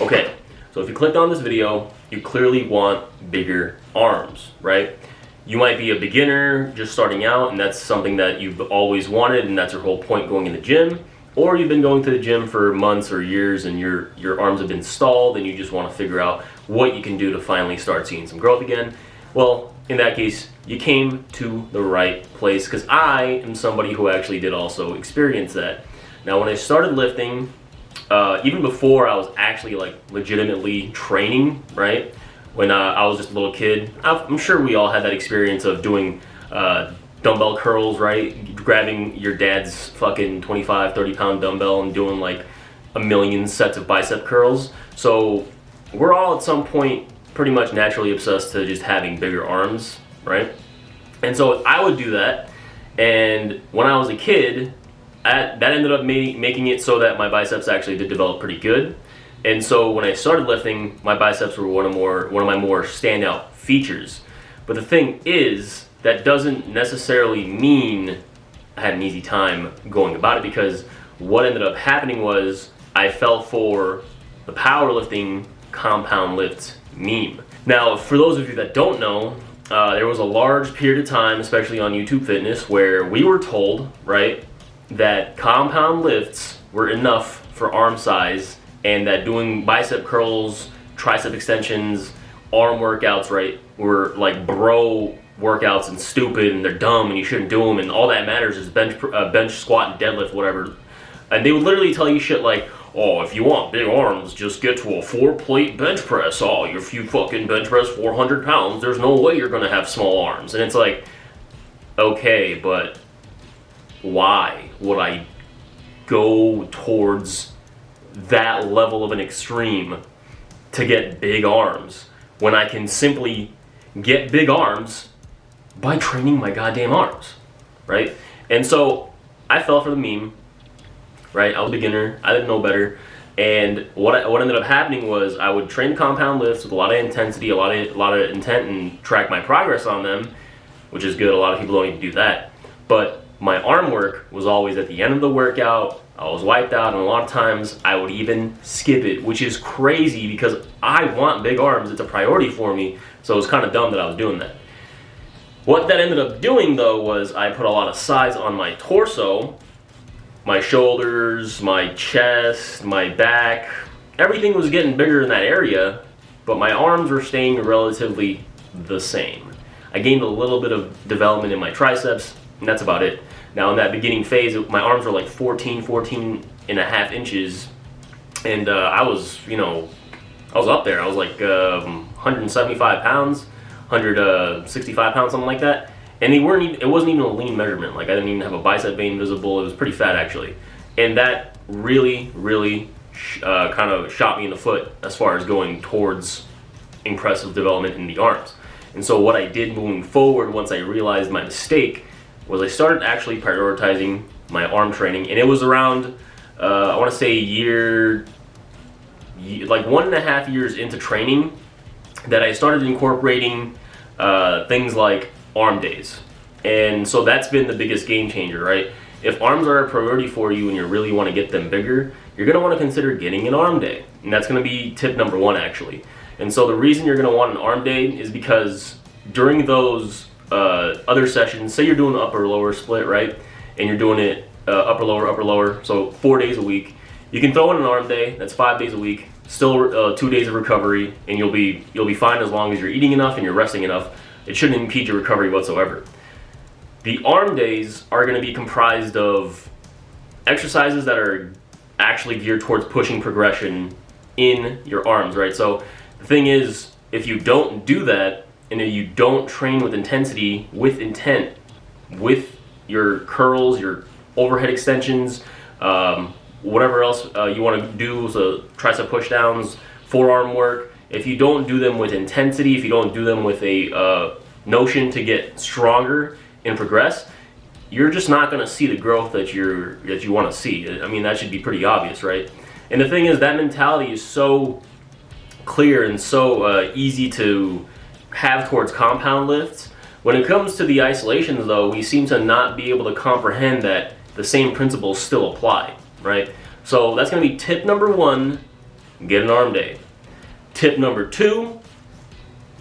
Okay, so if you clicked on this video, you clearly want bigger arms, right? You might be a beginner just starting out and that's something that you've always wanted and that's your whole point going in the gym. Or you've been going to the gym for months or years and your arms have been stalled and you just want to figure out what you can do to finally start seeing some growth again. Well, in that case, you came to the right place because I am somebody who actually did also experience that. Now, when I started lifting, even before I was actually like legitimately training, right? When I was just a little kid, I'm sure we all had that experience of doing dumbbell curls, right? Grabbing your dad's fucking 25, 30 pound dumbbell and doing like a million sets of bicep curls. So we're all at some point pretty much naturally obsessed to just having bigger arms, right? And so I would do that. And when I was a kid, that ended up making it so that my biceps actually did develop pretty good. And so when I started lifting, my biceps were one of my more standout features. But the thing is, that doesn't necessarily mean I had an easy time going about it, because what ended up happening was I fell for the powerlifting compound lift meme. Now, for those of you that don't know, there was a large period of time, especially on YouTube Fitness, where we were told, right, that compound lifts were enough for arm size and that doing bicep curls, tricep extensions, arm workouts, right, were like bro workouts and stupid and they're dumb and you shouldn't do them and all that matters is bench, squat, and deadlift, whatever. And they would literally tell you shit like, oh, if you want big arms, just get to a 4-plate bench press. Oh, if you fucking bench press 400 pounds, there's no way you're gonna have small arms. And it's like, okay, but why would I go towards that level of an extreme to get big arms when I can simply get big arms by training my goddamn arms, right? And so I fell for the meme, right? I was a beginner, I didn't know better, and what ended up happening was I would train the compound lifts with a lot of intensity, a lot of intent, and track my progress on them, which is good. A lot of people don't even do that. But my arm work was always at the end of the workout. I was wiped out, and a lot of times I would even skip it, which is crazy because I want big arms. It's a priority for me, so it was kind of dumb that I was doing that. What that ended up doing, though, was I put a lot of size on my torso, my shoulders, my chest, my back. Everything was getting bigger in that area, but my arms were staying relatively the same. I gained a little bit of development in my triceps, and that's about it. Now in that beginning phase, my arms were like 14 and a half inches, and I was up there. I was like 175 pounds, 165 pounds, something like that. And it wasn't even a lean measurement. Like I didn't even have a bicep vein visible. It was pretty fat actually. And that really kind of shot me in the foot as far as going towards impressive development in the arms. And so what I did moving forward, once I realized my mistake, was I started actually prioritizing my arm training. And it was around, I want to say like 1.5 years into training, that I started incorporating things like arm days. And so that's been the biggest game changer, right? If arms are a priority for you and you really want to get them bigger, you're going to want to consider getting an arm day. And that's going to be tip number 1 actually. And so the reason you're going to want an arm day is because during those other sessions, say you're doing the upper lower split, right? And you're doing it upper lower, so 4 days a week. You can throw in an arm day, that's 5 days a week, still 2 days of recovery, and you'll be fine as long as you're eating enough and you're resting enough. It shouldn't impede your recovery whatsoever. The arm days are going to be comprised of exercises that are actually geared towards pushing progression in your arms, right? So the thing is, if you don't do that, and if you don't train with intensity, with intent, with your curls, your overhead extensions, whatever else you want to do, so tricep pushdowns, forearm work, if you don't do them with intensity, if you don't do them with a notion to get stronger and progress, you're just not going to see the growth that you want to see. I mean, that should be pretty obvious, right? And the thing is, that mentality is so clear and so easy to have towards compound lifts. When it comes to the isolations, though, we seem to not be able to comprehend that the same principles still apply, right? So that's going to be tip number 1 get an arm day. Tip number 2,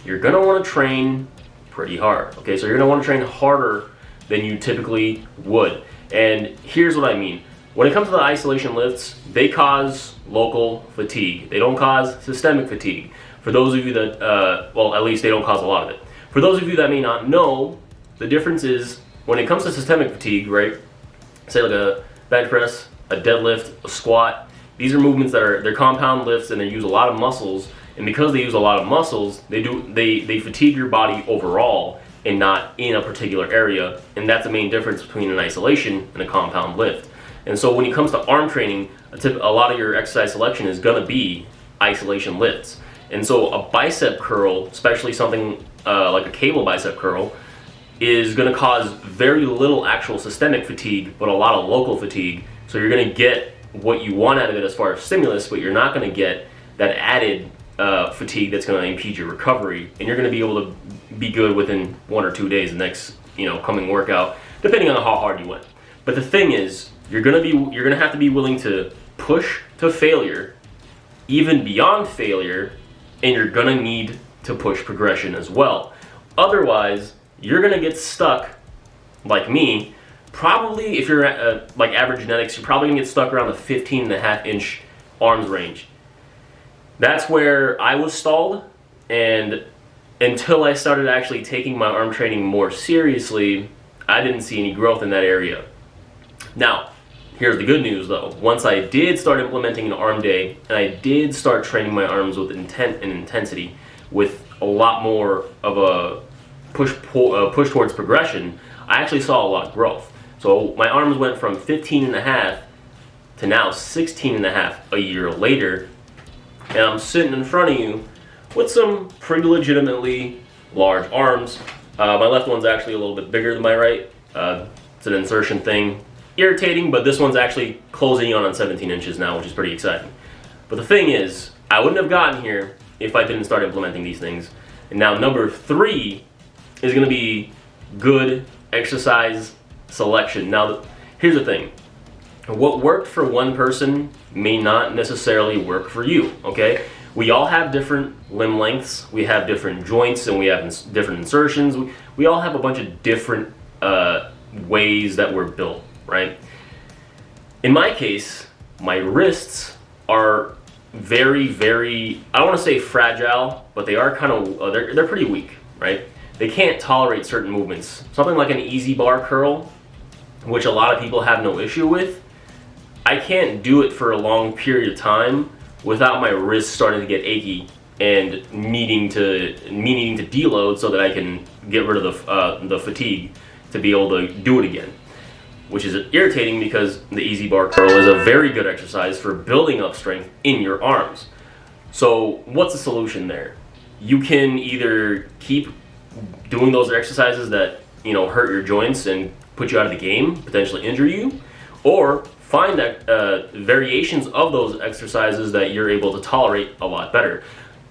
you're gonna wanna train pretty hard. Okay, so you're gonna wanna train harder than you typically would. And here's what I mean. When it comes to the isolation lifts, they cause local fatigue. They don't cause systemic fatigue. For those of you that, well, at least they don't cause a lot of it. For those of you that may not know, the difference is when it comes to systemic fatigue, right? Say like a bench press, a deadlift, a squat. These are movements that they're compound lifts and they use a lot of muscles. And because they use a lot of muscles, they fatigue your body overall and not in a particular area. And that's the main difference between an isolation and a compound lift. And so when it comes to arm training, a lot of your exercise selection is gonna be isolation lifts. And so a bicep curl, especially something like a cable bicep curl, is gonna cause very little actual systemic fatigue, but a lot of local fatigue. So you're gonna get what you want out of it as far as stimulus, but you're not gonna get that added fatigue that's gonna impede your recovery. And you're gonna be able to be good within 1 or 2 days the next, coming workout, depending on how hard you went. But the thing is, you're gonna have to be willing to push to failure, even beyond failure, and you're gonna need to push progression as well. Otherwise, you're gonna get stuck, like me. Probably, if you're like average genetics, you're probably gonna get stuck around the 15.5-inch arms range. That's where I was stalled, and until I started actually taking my arm training more seriously, I didn't see any growth in that area. Now, here's the good news though. Once I did start implementing an arm day, and I did start training my arms with intent and intensity, with a lot more of a push towards progression, I actually saw a lot of growth. So my arms went from 15.5 to now 16.5 a year later, and I'm sitting in front of you with some pretty legitimately large arms. My left one's actually a little bit bigger than my right. It's an insertion thing. Irritating, but this one's actually closing on 17 inches now, which is pretty exciting. But the thing is, I wouldn't have gotten here if I didn't start implementing these things. And now number 3 is gonna be good exercise selection. Now, here's the thing. What worked for one person may not necessarily work for you, okay? We all have different limb lengths, we have different joints, and we have different insertions. We all have a bunch of different ways that we're built, right? In my case, my wrists are very, very, I don't want to say fragile, but they are kind of, they're pretty weak, right? They can't tolerate certain movements. Something like an easy bar curl, which a lot of people have no issue with, I can't do it for a long period of time without my wrists starting to get achy and needing to deload so that I can get rid of the fatigue to be able to do it again. Which is irritating because the easy bar curl is a very good exercise for building up strength in your arms. So what's the solution there? You can either keep doing those exercises that hurt your joints and put you out of the game, potentially injure you, or find that variations of those exercises that you're able to tolerate a lot better.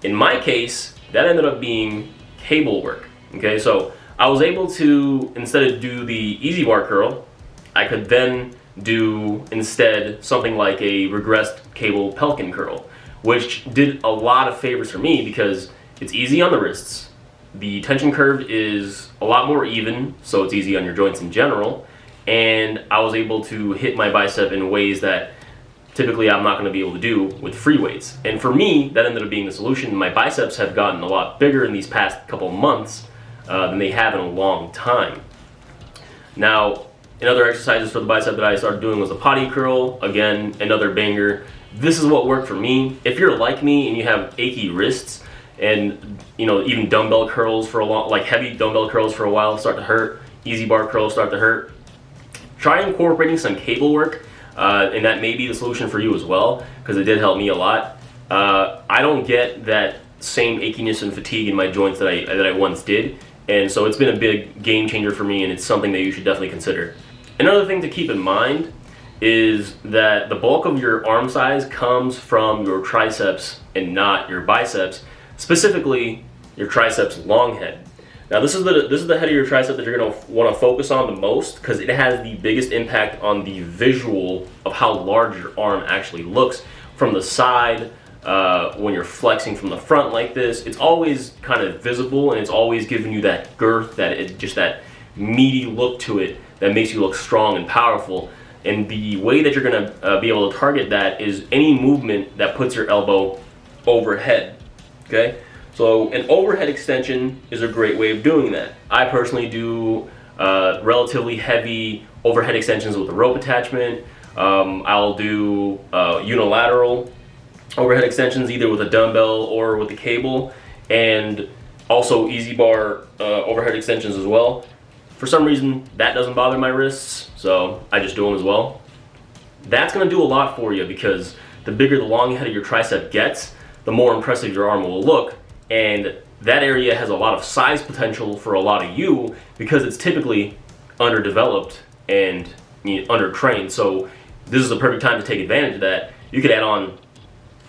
In my case, that ended up being cable work. Okay, so I was able to, instead of do the easy bar curl, I could then do instead something like a regressed cable pelican curl, which did a lot of favors for me because it's easy on the wrists. The tension curve is a lot more even, so it's easy on your joints in general. And I was able to hit my bicep in ways that typically I'm not going to be able to do with free weights. And for me, that ended up being the solution. My biceps have gotten a lot bigger in these past couple of months than they have in a long time. Now, in other exercises for the bicep that I started doing was the potty curl. Again, another banger. This is what worked for me. If you're like me and you have achy wrists and even dumbbell curls for a while, like heavy dumbbell curls for a while start to hurt, easy bar curls start to hurt, try incorporating some cable work, and that may be the solution for you as well, because it did help me a lot. I don't get that same achiness and fatigue in my joints that I once did, and so it's been a big game changer for me, and it's something that you should definitely consider. Another thing to keep in mind is that the bulk of your arm size comes from your triceps and not your biceps, specifically your triceps long head. Now this is the head of your tricep that you're going to want to focus on the most because it has the biggest impact on the visual of how large your arm actually looks from the side, when you're flexing from the front like this. It's always kind of visible, and it's always giving you that girth, just that meaty look to it that makes you look strong and powerful. And the way that you're gonna be able to target that is any movement that puts your elbow overhead, okay? So an overhead extension is a great way of doing that. I personally do relatively heavy overhead extensions with a rope attachment. I'll do unilateral overhead extensions either with a dumbbell or with a cable, and also easy bar overhead extensions as well. For some reason, that doesn't bother my wrists, so I just do them as well. That's gonna do a lot for you, because the bigger the long head of your tricep gets, the more impressive your arm will look, and that area has a lot of size potential for a lot of you because it's typically underdeveloped and undertrained. So this is the perfect time to take advantage of that. You could add on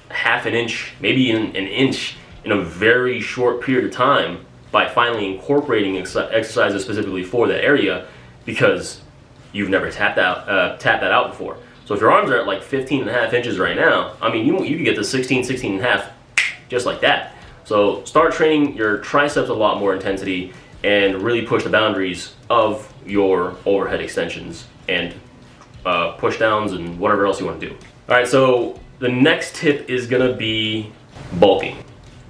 half an inch, maybe an inch in a very short period of time by finally incorporating exercises specifically for that area, because you've never tapped that out before. So if your arms are at like 15.5 inches right now, I mean, you can get to 16.5 just like that. So start training your triceps a lot more intensity and really push the boundaries of your overhead extensions and push downs and whatever else you want to do. All right, so the next tip is gonna be bulking.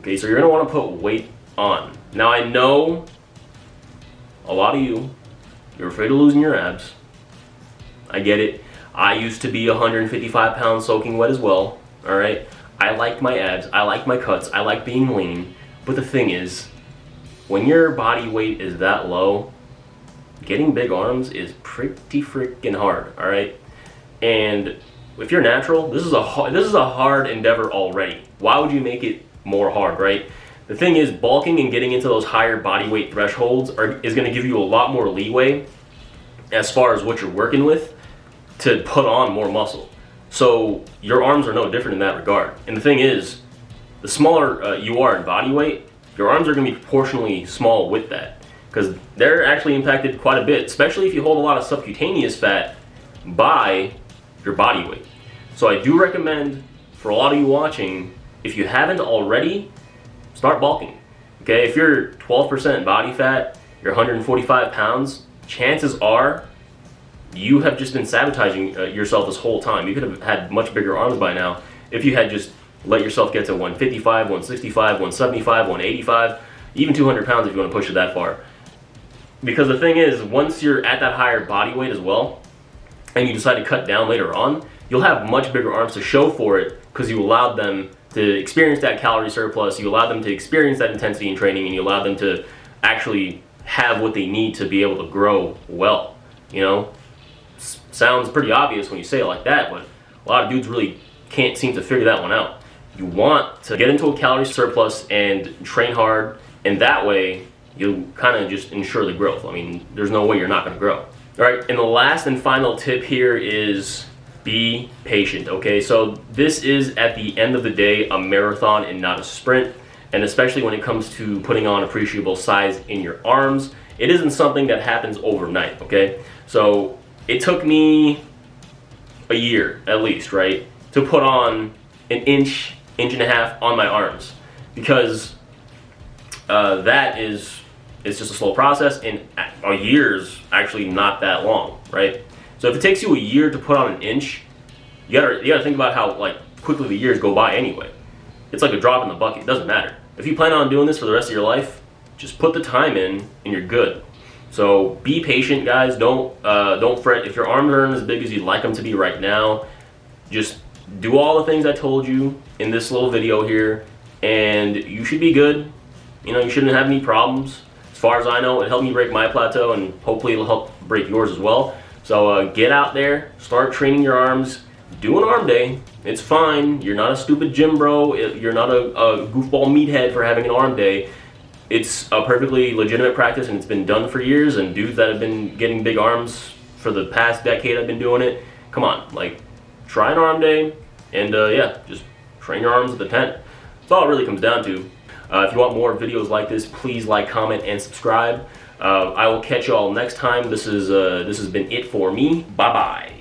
Okay, so you're gonna wanna put weight on. Now I know a lot of you're afraid of losing your abs. I get it. I used to be 155 pounds soaking wet as well, all right? I like my abs, I like my cuts, I like being lean, but the thing is, when your body weight is that low, getting big arms is pretty freaking hard, all right? And if you're natural, this is a hard endeavor already. Why would you make it more hard, right? The thing is, bulking and getting into those higher body weight thresholds is gonna give you a lot more leeway as far as what you're working with to put on more muscle. So your arms are no different in that regard. And the thing is, the smaller you are in body weight, your arms are gonna be proportionally small with that, because they're actually impacted quite a bit, especially if you hold a lot of subcutaneous fat by your body weight. So I do recommend, for a lot of you watching, if you haven't already, start bulking. Okay, if you're 12% body fat, you're 145 pounds, chances are you have just been sabotaging yourself this whole time. You could have had much bigger arms by now if you had just let yourself get to 155, 165, 175, 185, even 200 pounds if you want to push it that far. Because the thing is, once you're at that higher body weight as well, and you decide to cut down later on, you'll have much bigger arms to show for it, because you allowed them to experience that calorie surplus, you allowed them to experience that intensity in training, and you allowed them to actually have what they need to be able to grow well. You know, sounds pretty obvious when you say it like that, but a lot of dudes really can't seem to figure that one out. You want to get into a calorie surplus and train hard, and that way you kind of just ensure the growth. I mean, there's no way you're not going to grow. All right, and the last and final tip here is be patient, okay? So this is, at the end of the day, a marathon and not a sprint, and especially when it comes to putting on appreciable size in your arms, it isn't something that happens overnight, okay? So it took me a year, at least, right, to put on an inch and a half on my arms, because it's just a slow process, and a year's actually not that long, right? So if it takes you a year to put on an inch, you gotta think about how like quickly the years go by anyway. It's like a drop in the bucket. It doesn't matter. If you plan on doing this for the rest of your life, just put the time in and you're good. So be patient, guys. Don't fret if your arms aren't as big as you'd like them to be right now. Just do all the things I told you in this little video here, and you should be good. You know, you shouldn't have any problems. As far as I know, it helped me break my plateau, and hopefully it'll help break yours as well. So get out there, start training your arms, do an arm day. It's fine. You're not a stupid gym bro. You're not a goofball meathead for having an arm day. It's a perfectly legitimate practice, and it's been done for years, and dudes that have been getting big arms for the past decade have been doing it. Come on, like, try an arm day, and yeah, just train your arms at the tent. That's all it really comes down to. If you want more videos like this, please like, comment, and subscribe. I will catch you all next time. This has been it for me. Bye-bye.